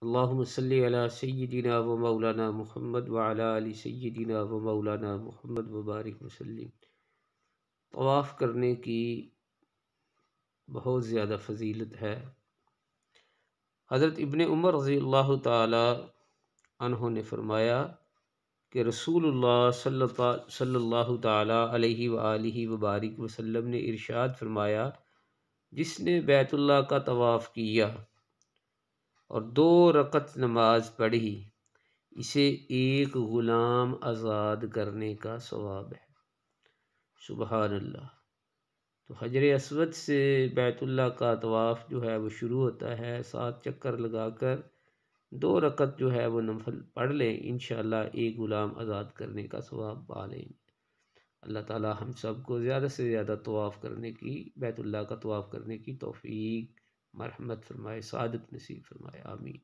अल्लाहुम्मा सल्लि अला सय्यिदिना व मौलाना मुहम्मद व अला आलि सय्यिदिना व मौलाना मुहम्मद व बारिक वसल्लिम। तवाफ़ करने की बहुत ज़्यादा फ़जीलत है। हज़रत इब्ने उमर रज़ियल्लाहु ताला अन्हु ने फ़रमाया कि रसूलुल्लाह सल्लल्लाहु ताला अलैहि व आलिहि व बारिक वसल्लम ने इरशाद फ़रमाया, जिसने बैतुल्लाह का तवाफ़ किया और 2 रकत नमाज पढ़ी, इसे एक ग़ुलाम आज़ाद करने का सवाब है। सुबहान अल्लाह। तो हजर अस्वद से बैतुल्लाह का तवाफ़ जो है वो शुरू होता है। 7 चक्कर लगाकर 2 रकत जो है वो नफल पढ़ लें, इंशाअल्लाह एक ग़ुलाम आज़ाद करने का सवाब पा लेंगे। अल्लाह ताला हम सब को ज़्यादा से ज़्यादा तवाफ़ करने की, बैतुल्लाह का तवाफ़ करने की तौफ़ीक मरहमत फ़रमाए, सआदत नसीब फ़रमाए। आमीन।